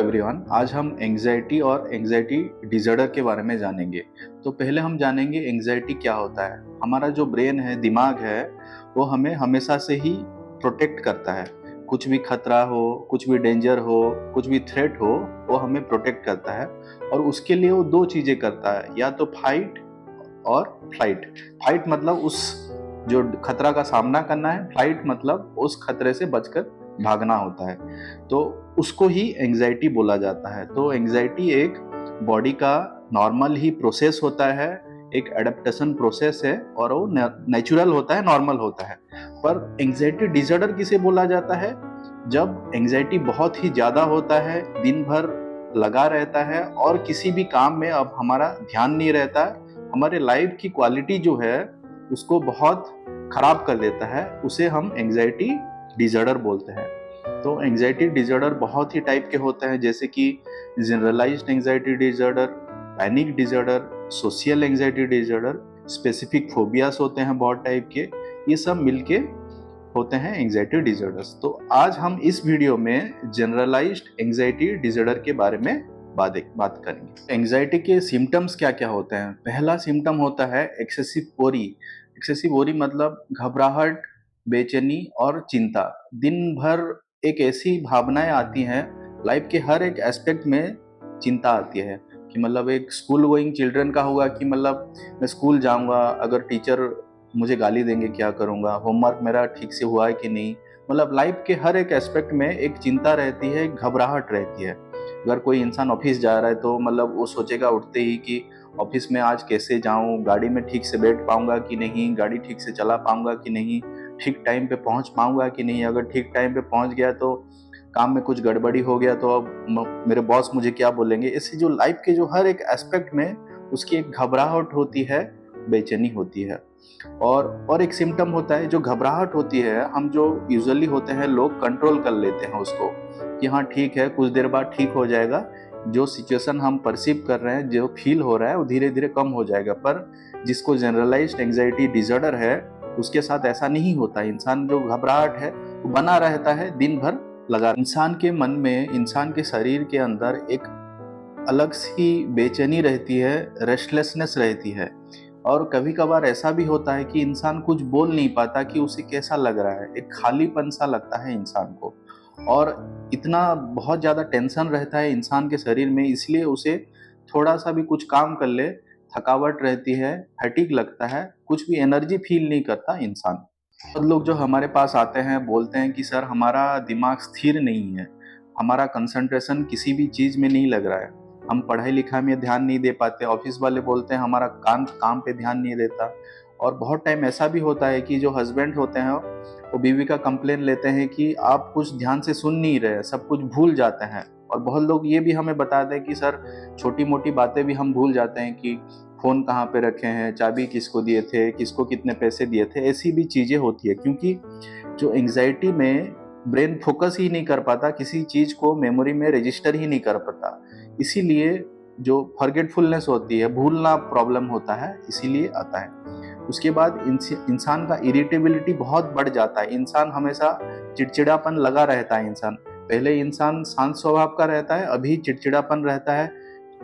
Everyone, आज हम anxiety और एंग्जाइटी डिसऑर्डर के बारे में जानेंगे। तो पहले हम जानेंगे एंग्जाइटी क्या होता है। हमारा जो ब्रेन है, दिमाग है, वो हमें हमेशा से ही प्रोटेक्ट करता है। कुछ भी खतरा हो, कुछ भी डेंजर हो, कुछ भी थ्रेट हो, वो हमें प्रोटेक्ट करता है। और उसके लिए वो दो चीज़ें करता है, या तो फाइट और फ्लाइट। फाइट मतलब उस जो खतरा का सामना करना है, फ्लाइट मतलब उस खतरे से बचकर भागना होता है। तो उसको ही एंग्जाइटी बोला जाता है। तो एंग्जाइटी एक बॉडी का नॉर्मल ही प्रोसेस होता है, एक एडेप्टेशन प्रोसेस है और वो नेचुरल होता है, नॉर्मल होता है। पर एंग्जाइटी डिसऑर्डर किसे बोला जाता है? जब एंग्जाइटी बहुत ही ज्यादा होता है, दिन भर लगा रहता है और किसी भी काम में अब हमारा ध्यान नहीं रहता, हमारे लाइफ की क्वालिटी जो है उसको बहुत खराब कर देता है, उसे हम एंग्जाइटी डिसऑर्डर बोलते हैं। तो एंग्जाइटी डिसऑर्डर बहुत ही टाइप के होते हैं, जैसे कि generalised anxiety disorder, panic disorder, social anxiety disorder, specific phobias होते हैं बहुत टाइप के। ये सब मिलके होते हैं एंग्जाइटी डिसऑर्डर्स। तो आज हम इस वीडियो में जनरलाइज्ड एंग्जाइटी डिसऑर्डर के बारे में बात करेंगे। एंग्जाइटी के सिम्टम्स क्या क्या होते हैं? पहला सिम्टम होता है एक्सेसिव वरी। एक्सेसिव वरी मतलब घबराहट, बेचैनी और चिंता। दिन भर एक ऐसी भावनाएं आती हैं, लाइफ के हर एक एस्पेक्ट में चिंता आती है। कि मतलब एक स्कूल गोइंग चिल्ड्रन का होगा कि मतलब मैं स्कूल जाऊंगा, अगर टीचर मुझे गाली देंगे क्या करूंगा, होमवर्क मेरा ठीक से हुआ है कि नहीं। मतलब लाइफ के हर एक एस्पेक्ट में एक चिंता रहती है, एक घबराहट रहती है। अगर कोई इंसान ऑफिस जा रहा है तो मतलब वो सोचेगा उठते ही कि ऑफिस में आज कैसे जाऊं, गाड़ी में ठीक से बैठ पाऊंगा कि नहीं, गाड़ी ठीक से चला पाऊंगा कि नहीं, ठीक टाइम पे पहुंच पाऊंगा कि नहीं। अगर ठीक टाइम पे पहुंच गया तो काम में कुछ गड़बड़ी हो गया तो अब मेरे बॉस मुझे क्या बोलेंगे। इससे जो लाइफ के जो हर एक एस्पेक्ट में उसकी एक घबराहट होती है, बेचैनी होती है। और एक सिम्टम होता है जो घबराहट होती है, हम जो यूजुअली होते हैं लोग कंट्रोल कर लेते हैं उसको कि हाँ ठीक है, कुछ देर बाद ठीक हो जाएगा। जो सिचुएशन हम परसीव कर रहे हैं, जो फील हो रहा है, वो धीरे धीरे कम हो जाएगा। पर जिसको जनरलाइज्ड एंग्जाइटी डिसऑर्डर है, उसके साथ ऐसा नहीं होता। इंसान जो घबराहट है वो बना रहता है दिन भर लगा। इंसान के मन में, इंसान के शरीर के अंदर एक अलग सी बेचैनी रहती है, रेस्टलेसनेस रहती है। और कभी कभार ऐसा भी होता है कि इंसान कुछ बोल नहीं पाता कि उसे कैसा लग रहा है, एक खालीपन सा लगता है इंसान को। और इतना बहुत ज़्यादा टेंशन रहता है इंसान के शरीर में, इसलिए उसे थोड़ा सा भी कुछ काम कर ले थकावट रहती है, फैटिग लगता है, कुछ भी एनर्जी फील नहीं करता इंसान। बहुत लोग जो हमारे पास आते हैं बोलते हैं कि सर हमारा दिमाग स्थिर नहीं है, हमारा कंसंट्रेशन किसी भी चीज़ में नहीं लग रहा है, हम पढ़ाई लिखाई में ध्यान नहीं दे पाते। ऑफिस वाले बोलते हैं हमारा काम पे ध्यान नहीं देता। और बहुत टाइम ऐसा भी होता है कि जो हस्बैंड होते हैं वो बीवी का कंप्लेन लेते हैं कि आप कुछ ध्यान से सुन नहीं रहे, सब कुछ भूल जाते हैं। और बहुत लोग ये भी हमें बताते हैं कि सर छोटी मोटी बातें भी हम भूल जाते हैं कि फ़ोन कहाँ पे रखे हैं, चाबी किसको दिए थे, किसको कितने पैसे दिए थे। ऐसी भी चीज़ें होती है क्योंकि जो एंग्जाइटी में ब्रेन फोकस ही नहीं कर पाता, किसी चीज़ को मेमोरी में रजिस्टर ही नहीं कर पाता। इसीलिए जो फॉरगेटफुलनेस होती है, भूलना प्रॉब्लम होता है, इसीलिए आता है। उसके बाद इंसान का इरिटेबिलिटी बहुत बढ़ जाता है। इंसान हमेशा चिड़चिड़ापन लगा रहता है। इंसान पहले इंसान शांत स्वभाव का रहता है, अभी चिड़चिड़ापन रहता है।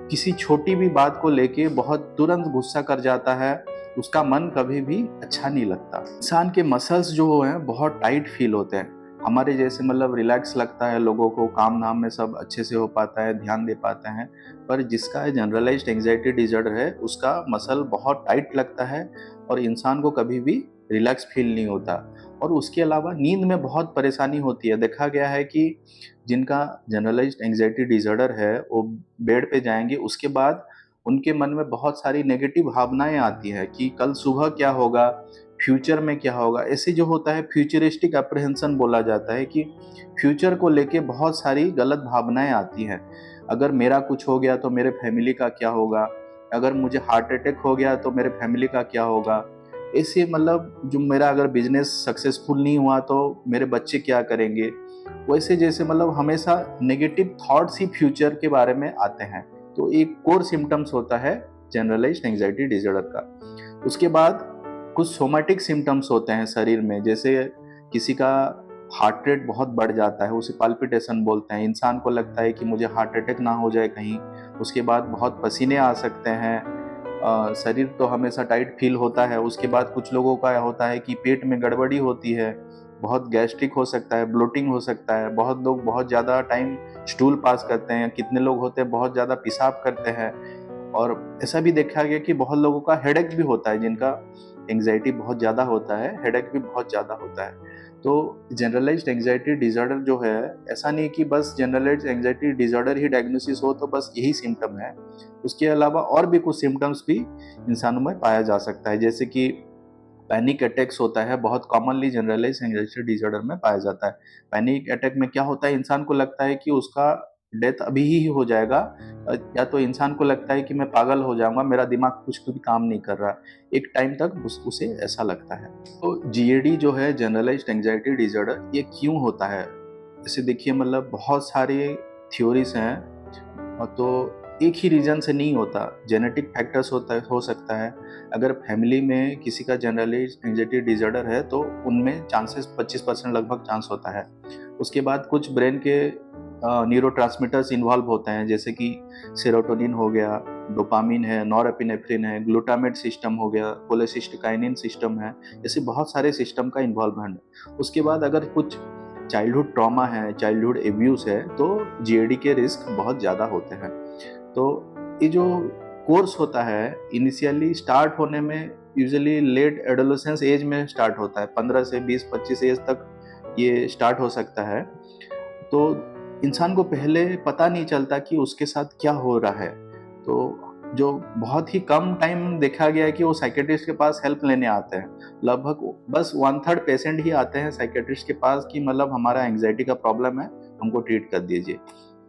किसी छोटी भी बात को लेके बहुत तुरंत गुस्सा कर जाता है, उसका मन कभी भी अच्छा नहीं लगता। इंसान के मसल्स जो हैं बहुत टाइट फील होते हैं। हमारे जैसे मतलब रिलैक्स लगता है लोगों को, काम धाम में सब अच्छे से हो पाता है, ध्यान दे पाते हैं। पर जिसका जनरलाइज्ड एंग्जाइटी डिसऑर्डर है, उसका मसल बहुत टाइट लगता है और इंसान को कभी भी रिलैक्स फील नहीं होता। और उसके अलावा नींद में बहुत परेशानी होती है। देखा गया है कि जिनका जनरलाइज्ड एंग्जाइटी डिसऑर्डर है, वो बेड पे जाएंगे, उसके बाद उनके मन में बहुत सारी नेगेटिव भावनाएं आती है कि कल सुबह क्या होगा, फ्यूचर में क्या होगा। ऐसे जो होता है फ्यूचरिस्टिक अप्रहेंशन बोला जाता है कि फ्यूचर को लेके बहुत सारी गलत भावनाएं आती हैं। अगर मेरा कुछ हो गया तो मेरे फैमिली का क्या होगा, अगर मुझे हार्ट अटैक हो गया तो मेरे फैमिली का क्या होगा। ऐसे मतलब जो मेरा अगर बिजनेस सक्सेसफुल नहीं हुआ तो मेरे बच्चे क्या करेंगे। वैसे जैसे मतलब हमेशा नेगेटिव थॉट्स ही फ्यूचर के बारे में आते हैं। तो एक कोर सिम्टम्स होता है जनरलाइज्ड एंग्जाइटी डिसऑर्डर का। उसके बाद कुछ सोमैटिक सिम्टम्स होते हैं शरीर में, जैसे किसी का हार्ट रेट बहुत बढ़ जाता है, उसे पाल्पिटेशन बोलते हैं। इंसान को लगता है कि मुझे हार्ट अटैक ना हो जाए कहीं। उसके बाद बहुत पसीने आ सकते हैं। शरीर तो हमेशा टाइट फील होता है। उसके बाद कुछ लोगों का होता है कि पेट में गड़बड़ी होती है, बहुत गैस्ट्रिक हो सकता है, ब्लोटिंग हो सकता है। बहुत लोग बहुत ज़्यादा टाइम स्टूल पास करते हैं। कितने लोग होते हैं बहुत ज़्यादा पेशाब करते हैं। और ऐसा भी देखा गया कि बहुत लोगों का हेडेक भी होता है, जिनका एंग्जाइटी बहुत ज़्यादा होता है, हेडेक भी बहुत ज़्यादा होता है। तो जनरलाइज्ड एंग्जाइटी डिसऑर्डर जो है, ऐसा नहीं कि बस जनरलाइज्ड एंग्जाइटी डिसऑर्डर ही डायग्नोसिस हो तो बस यही सिम्टम है। उसके अलावा और भी कुछ सिम्टम्स भी इंसानों में पाया जा सकता है, जैसे कि पैनिक अटैक्स होता है, बहुत कॉमनली जनरलाइज्ड एंग्जाइटी डिसऑर्डर में पाया जाता है। पैनिक अटैक में क्या होता है, इंसान को लगता है कि उसका डेथ अभी ही हो जाएगा, या तो इंसान को लगता है कि मैं पागल हो जाऊंगा, मेरा दिमाग कुछ भी काम नहीं कर रहा। एक टाइम तक उसे ऐसा लगता है। तो जीएडी जो है, जनरलाइज्ड एंग्जाइटी डिसऑर्डर, ये क्यों होता है? इसे देखिए, मतलब बहुत सारे थ्योरीज हैं। तो एक ही रीजन से नहीं होता, जेनेटिक फैक्टर्स हो सकता है। अगर फैमिली में किसी का जनरलाइज्ड एंग्जाइटी डिसऑर्डर है तो उनमें चांसेस 25% लगभग चांस होता है। उसके बाद कुछ ब्रेन के न्यूरोट्रांसमीटर्स इन्वॉल्व होते हैं, जैसे कि सेरोटोनिन हो गया, डोपामिन है, नॉरएपिनेफ्रिन है, ग्लूटामेट सिस्टम हो गया, कोलेसिस्टिकाइनिन सिस्टम है। ऐसे बहुत सारे सिस्टम का इन्वॉल्वमेंट है। उसके बाद अगर कुछ चाइल्डहुड ट्रॉमा है, चाइल्डहुड एब्यूज है, तो जीएडी के रिस्क बहुत ज़्यादा होते हैं। तो ये जो कोर्स होता है, इनिशियली स्टार्ट होने में यूजुअली लेट एडोलेसेंस एज में स्टार्ट होता है। 15 से 20-25 एज तक ये स्टार्ट हो सकता है। तो इंसान को पहले पता नहीं चलता कि उसके साथ क्या हो रहा है। तो जो बहुत ही कम टाइम देखा गया है कि वो साइकियाट्रिस्ट के पास हेल्प लेने आते हैं। लगभग बस 1/3 पेशेंट ही आते हैं साइकियाट्रिस्ट के पास कि मतलब हमारा एंग्जाइटी का प्रॉब्लम है, हमको ट्रीट कर दीजिए।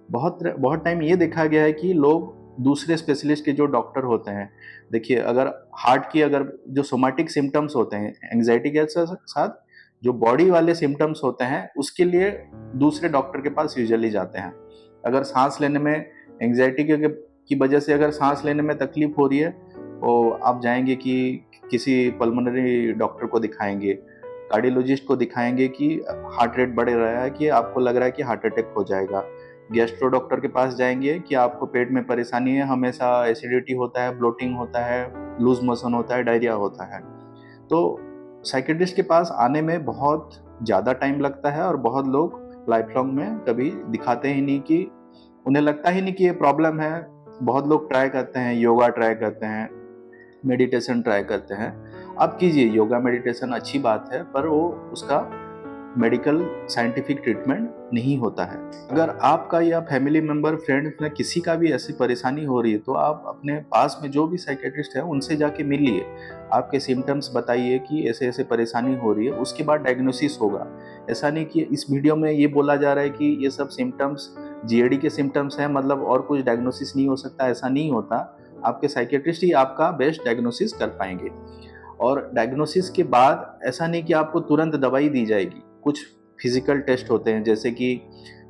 बहुत बहुत टाइम ये देखा गया है कि लोग दूसरे स्पेशलिस्ट के जो डॉक्टर होते हैं, देखिए अगर हार्ट की, अगर जो सोमैटिक सिम्टम्स होते हैं एंग्जाइटी के साथ, जो बॉडी वाले सिम्टम्स होते हैं, उसके लिए दूसरे डॉक्टर के पास यूजुअली जाते हैं। अगर सांस लेने में एंग्जाइटी की वजह से अगर सांस लेने में तकलीफ हो रही है, तो आप जाएंगे कि किसी पल्मोनरी डॉक्टर को दिखाएंगे, कार्डियोलॉजिस्ट को दिखाएंगे कि हार्ट रेट बढ़ रहा है, कि आपको लग रहा है कि हार्ट अटैक हो जाएगा। गैस्ट्रो डॉक्टर के पास जाएंगे कि आपको पेट में परेशानी है, हमेशा एसिडिटी होता है, ब्लोटिंग होता है, लूज मोशन होता है, डायरिया होता है। तो साइकियाट्रिस्ट के पास आने में बहुत ज़्यादा टाइम लगता है, और बहुत लोग लाइफ लॉन्ग में कभी दिखाते ही नहीं, कि उन्हें लगता ही नहीं कि ये प्रॉब्लम है। बहुत लोग ट्राई करते हैं, योगा ट्राई करते हैं, मेडिटेशन ट्राई करते हैं। आप कीजिए योगा मेडिटेशन, अच्छी बात है, पर वो उसका मेडिकल साइंटिफिक ट्रीटमेंट नहीं होता है। अगर आपका या फैमिली मेंबर, फ्रेंड्स में किसी का भी ऐसी परेशानी हो रही है, तो आप अपने पास में जो भी साइकियाट्रिस्ट है उनसे जाके मिलिए। आपके सिम्टम्स बताइए कि ऐसे ऐसे परेशानी हो रही है, उसके बाद डायग्नोसिस होगा। ऐसा नहीं कि इस वीडियो में ये बोला जा रहा है कि ये सब सिम्टम्स जीएडी के सिम्टम्स हैं, मतलब और कुछ डायग्नोसिस नहीं हो सकता, ऐसा नहीं होता। आपके साइकियाट्रिस्ट ही आपका बेस्ट डायग्नोसिस कर पाएंगे। और डायग्नोसिस के बाद ऐसा नहीं कि आपको तुरंत दवाई दी जाएगी। कुछ फिजिकल टेस्ट होते हैं, जैसे कि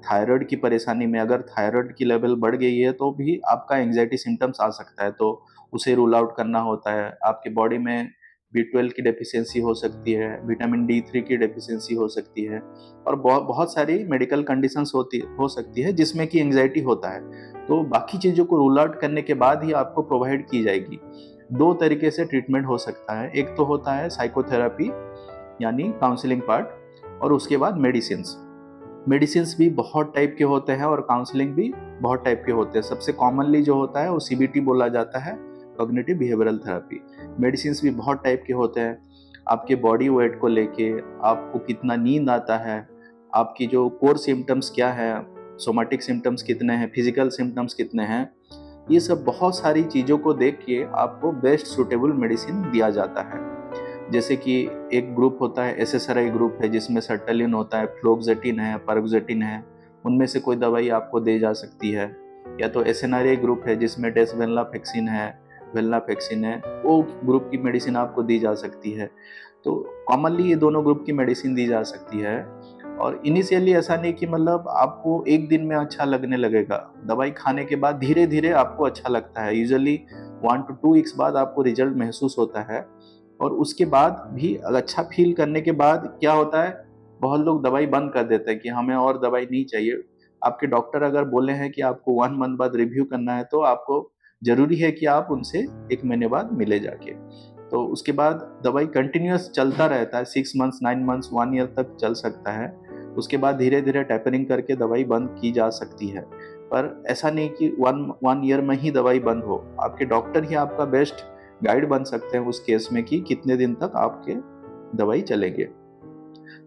थायराइड की परेशानी में अगर थायराइड की लेवल बढ़ गई है तो भी आपका एंग्जाइटी सिम्टम्स आ सकता है, तो उसे रूल आउट करना होता है। आपके बॉडी में B12 की डेफिशिएंसी हो सकती है, विटामिन D3 की डेफिशिएंसी हो सकती है, और बहुत बहुत सारी मेडिकल कंडीशंस हो सकती है जिसमें कि एंग्जाइटी होता है। तो बाकी चीज़ों को रूल आउट करने के बाद ही आपको प्रोवाइड की जाएगी। दो तरीके से ट्रीटमेंट हो सकता है, एक तो होता है साइकोथेरेपी यानी काउंसलिंग पार्ट, और उसके बाद मेडिसिन्स। मेडिसिन्स भी बहुत टाइप के होते हैं और काउंसलिंग भी बहुत टाइप के होते हैं। सबसे कॉमनली जो होता है वो CBT बोला जाता है, कॉग्निटिव बिहेवियरल थेरेपी। मेडिसिन्स भी बहुत टाइप के होते हैं। आपके बॉडी वेट को लेके, आपको कितना नींद आता है, आपकी जो कोर सिम्टम्स क्या है, सोमैटिक सिम्टम्स कितने हैं, फिजिकल सिम्टम्स कितने हैं, ये सब बहुत सारी चीज़ों को देख के आपको बेस्ट सूटेबल मेडिसिन दिया जाता है। जैसे कि एक ग्रुप होता है, SSRI ग्रुप है, जिसमें सर्टालिन होता है, फ्लोक्सेटिन है, paroxetine है। उनमें से कोई दवाई आपको दी जा सकती है। या तो SNRI ग्रुप है, जिसमें डेसवेंलाफेक्सिन है, वेल्नाफेक्सिन है, वो ग्रुप की मेडिसिन आपको दी जा सकती है। तो कॉमनली ये दोनों ग्रुप की मेडिसिन दी जा सकती है। और इनिशियली ऐसा नहीं कि मतलब आपको एक दिन में अच्छा लगने लगेगा। दवाई खाने के बाद धीरे धीरे आपको अच्छा लगता है। यूजुअली 1 to 2 वीक्स बाद आपको रिजल्ट महसूस होता है। और उसके बाद भी अच्छा फील करने के बाद क्या होता है, बहुत लोग दवाई बंद कर देते हैं कि हमें और दवाई नहीं चाहिए। आपके डॉक्टर अगर बोले हैं कि आपको 1 मंथ बाद रिव्यू करना है, तो आपको ज़रूरी है कि आप उनसे 1 महीने बाद मिले जाके। तो उसके बाद दवाई कंटिन्यूअस चलता रहता है, 6 मंथ्स, 9 मंथ्स, 1 ईयर तक चल सकता है। उसके बाद धीरे-धीरे टेपरिंग करके दवाई बंद की जा सकती है। पर ऐसा नहीं कि 1 ईयर में ही दवाई बंद हो। आपके डॉक्टर ही आपका बेस्ट गाइड बन सकते हैं उस केस में कि कितने दिन तक आपके दवाई चलेंगे।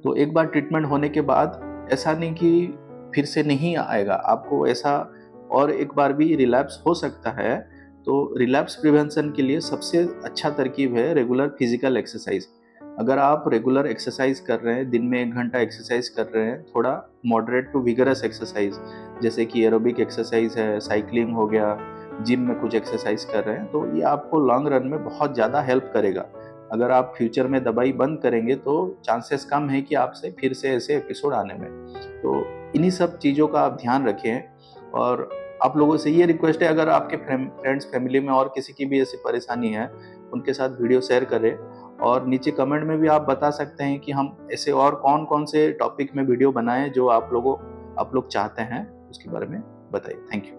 तो एक बार ट्रीटमेंट होने के बाद ऐसा नहीं कि फिर से नहीं आएगा, आपको ऐसा और एक बार भी रिलैप्स हो सकता है। तो रिलैप्स प्रिवेंशन के लिए सबसे अच्छा तरकीब है रेगुलर फिजिकल एक्सरसाइज। अगर आप रेगुलर एक्सरसाइज कर रहे हैं, दिन में 1 घंटा एक्सरसाइज कर रहे हैं, थोड़ा मॉडरेट टू विगरस एक्सरसाइज, जैसे कि एरोबिक एक्सरसाइज है, साइकिलिंग हो गया, जिम में कुछ एक्सरसाइज कर रहे हैं, तो ये आपको लॉन्ग रन में बहुत ज़्यादा हेल्प करेगा। अगर आप फ्यूचर में दवाई बंद करेंगे तो चांसेस कम है कि आपसे फिर से ऐसे एपिसोड आने में। तो इन्हीं सब चीज़ों का आप ध्यान रखें। और आप लोगों से ये रिक्वेस्ट है, अगर आपके फ्रेंड्स फैमिली में और किसी की भी ऐसी परेशानी है, उनके साथ वीडियो शेयर करें। और नीचे कमेंट में भी आप बता सकते हैं कि हम ऐसे और कौन-कौन से टॉपिक में वीडियो बनाएँ जो आप लोग चाहते हैं, उसके बारे में बताइए। Thank you.